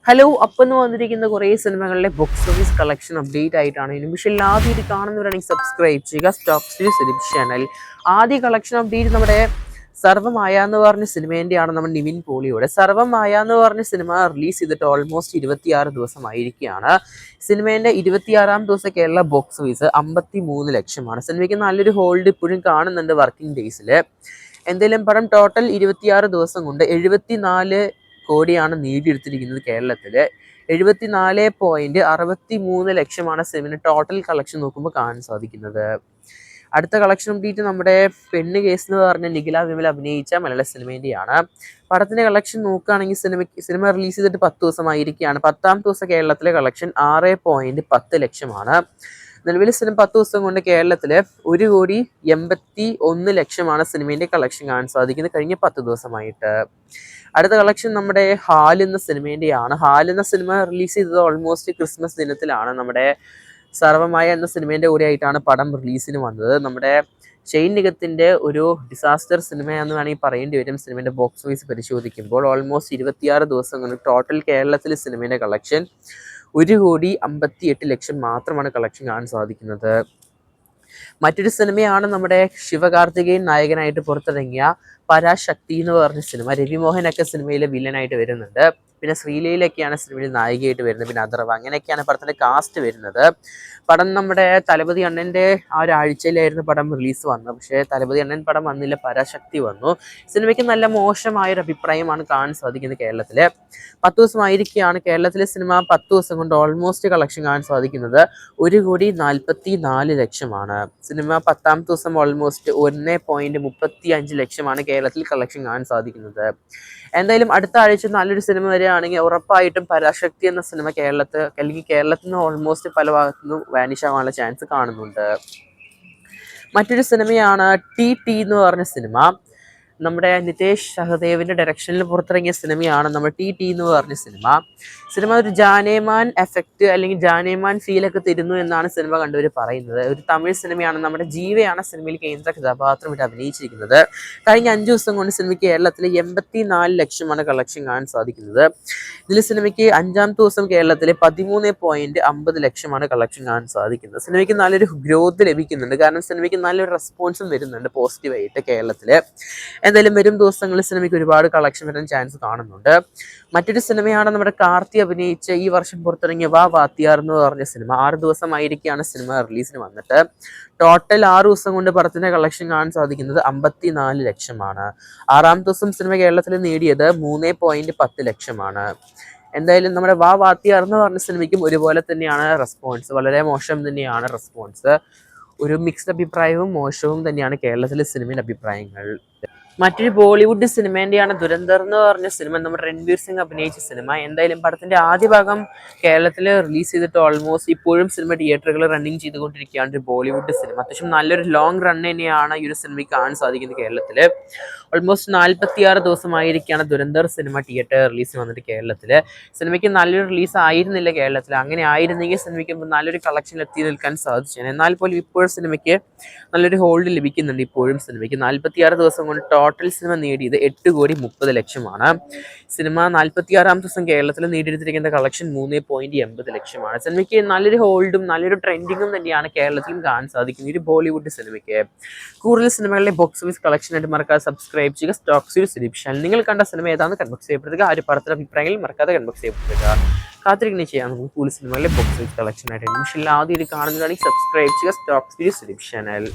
Hello അപ്പം വന്നിരിക്കുന്ന കുറേ സിനിമകളിലെ ബോക്സ് ഓഫീസ് കളക്ഷൻ അപ്ഡേറ്റ് ആയിട്ടാണ്. നിമിഷം ആദ്യം ഇത് കാണുന്നവരാണെങ്കിൽ സബ്സ്ക്രൈബ് ചെയ്യുക സ്റ്റോക്ക് സീരീസ് ചാനൽ. ആദ്യ കളക്ഷൻ അപ്ഡേറ്റ് നമ്മുടെ സർവമായ എന്ന് പറഞ്ഞ സിനിമേൻ്റെയാണ്. നമ്മുടെ നിവിൻ പോളിയുടെ സർവമായ എന്ന് പറഞ്ഞ സിനിമ റിലീസ് ചെയ്തിട്ട് ഓൾമോസ്റ്റ് 26 ദിവസമായിരിക്കുകയാണ്. സിനിമേൻ്റെ 26-ാം ദിവസം കേരള ബോക്സ് ഓഫീസ് 53 ലക്ഷമാണ്. സിനിമയ്ക്ക് നല്ലൊരു ഹോൾഡ് ഇപ്പോഴും കാണുന്നുണ്ട് വർക്കിംഗ് ഡേയ്സിൽ. എന്തായാലും പടം ടോട്ടൽ 26 ദിവസം കൊണ്ട് 74 കോടിയാണ് നേടിയെടുത്തിരിക്കുന്നത്. കേരളത്തിൽ 74.63 ലക്ഷമാണ് സിനിമയുടെ ടോട്ടൽ കളക്ഷൻ നോക്കുമ്പോൾ കാണാൻ സാധിക്കുന്നത്. അടുത്ത കളക്ഷൻ അപ്ഡേറ്റ് നമ്മുടെ പെണ്ണ് കേസ് എന്ന് പറഞ്ഞ നിഖില വിമൽ അഭിനയിച്ച മലയാള സിനിമേൻ്റെയാണ്. പടത്തിന്റെ കളക്ഷൻ നോക്കുകയാണെങ്കിൽ സിനിമ റിലീസ് ചെയ്തിട്ട് 10 ദിവസമായിരിക്കുകയാണ്. 10-ാം ദിവസം കേരളത്തിലെ കളക്ഷൻ 6.10 ലക്ഷമാണ്. നിലവിൽ സിനിമ 10 ദിവസം കൊണ്ട് കേരളത്തിൽ 1,81 ലക്ഷമാണ് സിനിമേൻ്റെ കളക്ഷൻ കാണാൻ സാധിക്കുന്നത് കഴിഞ്ഞ 10 ദിവസമായിട്ട്. അടുത്ത കളക്ഷൻ നമ്മുടെ ഹാൽ എന്ന സിനിമേൻ്റെയാണ്. ഹാൽ എന്ന സിനിമ റിലീസ് ചെയ്തത് ഓൾമോസ്റ്റ് ക്രിസ്മസ് ദിനത്തിലാണ്. നമ്മുടെ സർവമായ എന്ന സിനിമേൻ്റെ കൂടെ ആയിട്ടാണ് പടം റിലീസിന് വന്നത്. നമ്മുടെ ഷെയ്ൻ നിഗത്തിൻ്റെ ഒരു ഡിസാസ്റ്റർ സിനിമയാണെന്ന് വേണമെങ്കിൽ പറയേണ്ടി വരും. സിനിമേൻ്റെ ബോക്സ് ഓഫീസ് പരിശോധിക്കുമ്പോൾ ഓൾമോസ്റ്റ് 26 ദിവസം കൊണ്ട് ടോട്ടൽ കേരളത്തിൽ സിനിമേൻ്റെ കളക്ഷൻ 1,58 ലക്ഷം മാത്രമാണ് കളക്ഷൻ കാണാൻ സാധിക്കുന്നത്. മറ്റൊരു സിനിമയാണ് നമ്മുടെ ശിവകാർത്തികേയൻ നായകനായിട്ട് പുറത്തിറങ്ങിയ പരാശക്തി എന്ന് പറഞ്ഞ സിനിമ. രവിമോഹനൊക്കെ സിനിമയിലെ വില്ലനായിട്ട് വരുന്നുണ്ട്. പിന്നെ ശ്രീലയിലൊക്കെയാണ് സിനിമയിൽ നായികയായിട്ട് വരുന്നത്. പിന്നെ അഥർവ, അങ്ങനെയൊക്കെയാണ് പടത്തിൻ്റെ കാസ്റ്റ് വരുന്നത്. പടം നമ്മുടെ തലപതി അണ്ണൻ്റെ ആ ഒരാഴ്ചയിലായിരുന്നു പടം റിലീസ് വന്നത്. പക്ഷേ തലപതി അണ്ണൻ പടം വന്നില്ല, പരാശക്തി വന്നു. സിനിമയ്ക്ക് നല്ല മോശമായൊരു അഭിപ്രായമാണ് കാണാൻ സാധിക്കുന്നത്. കേരളത്തിൽ 10 ദിവസമായിരിക്കുകയാണ് കേരളത്തിലെ സിനിമ 10 ദിവസം കൊണ്ട് ഓൾമോസ്റ്റ് കളക്ഷൻ കാണാൻ സാധിക്കുന്നത് 1,44 ലക്ഷമാണ്. സിനിമ 10-ാം ദിവസം ഓൾമോസ്റ്റ് 1.35 ലക്ഷമാണ് കേരളത്തിൽ കളക്ഷൻ കാണാൻ സാധിക്കുന്നത്. എന്തായാലും അടുത്ത ആഴ്ച നല്ലൊരു സിനിമ വരികയാണെങ്കിൽ ഉറപ്പായിട്ടും പരാശക്തി എന്ന സിനിമ കേരളത്തിൽ നിന്ന് ഓൾമോസ്റ്റ് പല ഭാഗത്തു നിന്നും വാനിഷ് ആവാനുള്ള ചാൻസ് കാണുന്നുണ്ട്. മറ്റൊരു സിനിമയാണ് ടി എന്ന് പറഞ്ഞ സിനിമ. നമ്മുടെ നിതേഷ് സഹദേവിൻ്റെ ഡയറക്ഷനിൽ പുറത്തിറങ്ങിയ സിനിമയാണ് നമ്മുടെ ടി എന്ന് പറഞ്ഞ സിനിമ ഒരു ജാനേമാൻ എഫക്റ്റ് അല്ലെങ്കിൽ ജാനേമാൻ ഫീലൊക്കെ തരുന്നു എന്നാണ് സിനിമ കണ്ടവർ പറയുന്നത്. ഒരു തമിഴ് സിനിമയാണ്. നമ്മുടെ ജീവയാണ് സിനിമയിൽ കേന്ദ്ര കഥാപാത്രമായിട്ട് അഭിനയിച്ചിരിക്കുന്നത്. കഴിഞ്ഞ 5 ദിവസം കൊണ്ട് സിനിമയ്ക്ക് കേരളത്തിൽ 84 ലക്ഷമാണ് കളക്ഷൻ കാണാൻ സാധിക്കുന്നത്. ഇതിൽ സിനിമയ്ക്ക് 5-ാം ദിവസം കേരളത്തിൽ 13.50 ലക്ഷമാണ് കളക്ഷൻ കാണാൻ സാധിക്കുന്നത്. സിനിമയ്ക്ക് നല്ലൊരു ഗ്രോത്ത് ലഭിക്കുന്നുണ്ട്. കാരണം സിനിമയ്ക്ക് നല്ലൊരു റെസ്പോൺസും വരുന്നുണ്ട് പോസിറ്റീവായിട്ട് കേരളത്തിൽ. എന്തായാലും വരും ദിവസങ്ങളിൽ സിനിമയ്ക്ക് ഒരുപാട് കളക്ഷൻ വരാൻ ചാൻസ് കാണുന്നുണ്ട്. മറ്റൊരു സിനിമയാണ് നമ്മുടെ കാർത്തി അഭിനയിച്ച ഈ വർഷം പുറത്തിറങ്ങിയ വാ വാത്തിയാർ എന്ന് പറഞ്ഞ സിനിമ. 6 ദിവസമായിരിക്കുകയാണ് സിനിമ റിലീസിന് വന്നിട്ട്. ടോട്ടൽ 6 ദിവസം കൊണ്ട് പടത്തിന്റെ കളക്ഷൻ കാണാൻ സാധിക്കുന്നത് 54 ലക്ഷമാണ്. 6-ാം ദിവസം സിനിമ കേരളത്തിൽ നേടിയത് 3.10 ലക്ഷമാണ്. എന്തായാലും നമ്മുടെ വാ വാത്തിയാർ എന്ന് പറഞ്ഞ സിനിമയ്ക്കും ഒരുപോലെ തന്നെയാണ് റെസ്പോൺസ്. വളരെ മോശം തന്നെയാണ് റെസ്പോൺസ്. ഒരു മിക്സ്ഡ് അഭിപ്രായവും മോശവും തന്നെയാണ് കേരളത്തിലെ സിനിമയുടെ അഭിപ്രായങ്ങൾ. മറ്റൊരു ബോളിവുഡ് സിനിമേൻ്റെയാണ് ദുരന്തർ എന്ന് പറഞ്ഞ സിനിമ. നമ്മുടെ രൺവീർ സിംഗ് അഭിനയിച്ച സിനിമ. എന്തായാലും പടത്തിന്റെ ആദ്യ ഭാഗം കേരളത്തിൽ റിലീസ് ചെയ്തിട്ട് ഓൾമോസ്റ്റ് ഇപ്പോഴും സിനിമ തിയേറ്ററുകൾ റണ്ണിങ് ചെയ്തുകൊണ്ടിരിക്കുകയാണ്. ഒരു ബോളിവുഡ് സിനിമ അത്യാവശ്യം നല്ലൊരു ലോങ് റൺ തന്നെയാണ് ഈ ഒരു സിനിമയ്ക്ക് കാണാൻ സാധിക്കുന്നത്. കേരളത്തിൽ ഓൾമോസ്റ്റ് 46 ദിവസമായിരിക്കുകയാണ് ദുരന്തർ സിനിമ തിയേറ്റർ റിലീസ് വന്നിട്ട് കേരളത്തിൽ. സിനിമയ്ക്ക് നല്ലൊരു റിലീസ് ആയിരുന്നില്ല കേരളത്തിൽ. അങ്ങനെ ആയിരുന്നെങ്കിൽ സിനിമയ്ക്ക് നല്ലൊരു കളക്ഷൻ എത്തി നിൽക്കാൻ സാധിച്ചേനെ. എന്നാൽ പോലും ഇപ്പോഴും സിനിമയ്ക്ക് നല്ലൊരു ഹോൾഡ് ലഭിക്കുന്നുണ്ട്. ഇപ്പോഴും സിനിമയ്ക്ക് 46 ദിവസം കൊണ്ട് ടോട്ടൽ സിനിമ നേടിയത് 8.30 ലക്ഷമാണ്. സിനിമ 46-ാം ദിവസം കേരളത്തിൽ നേടിയെടുത്തിരിക്കുന്ന കളക്ഷൻ 3.80 ലക്ഷമാണ്. സിനിമയ്ക്ക് നല്ലൊരു ഹോൾഡും നല്ലൊരു ട്രെൻഡിങ്ങും തന്നെയാണ് കേരളത്തിലും കാണാൻ സാധിക്കുന്നത് ഒരു ബോളിവുഡ് സിനിമയ്ക്ക്. കൂടുതൽ സിനിമകളിലെ ബോക്സ് ഓഫീസ് കളക്ഷനായിട്ട് മറക്കാതെ സബ്സ്ക്രൈബ് ചെയ്യുക സ്റ്റോക്ക് സീരീസ് എഡിഷൻ. നിങ്ങൾ കണ്ട സിനിമ ഏതാണെന്ന് കൺബോക്സ് ചെയ്യപ്പെടുക. ആ ഒരു പടത്തിലെ അഭിപ്രായങ്ങളിൽ മറക്കാതെ കൺബോക്സ് ചെയ്യപ്പെടുക. കാത്തിരിക്കുന്നത് ചെയ്യാം നമുക്ക് കൂടുതൽ സിനിമകളിലെ ബോക്സ് ഓഫീസ് കളക്ഷനായിട്ട്. നിമിഷം ആദ്യം ഇത് കാണുന്നതാണെങ്കിൽ സബ്സ്ക്രൈബ് ചെയ്യുക സ്റ്റോക്ക് സീരീസ് എഡിഷൻ ചാനൽ.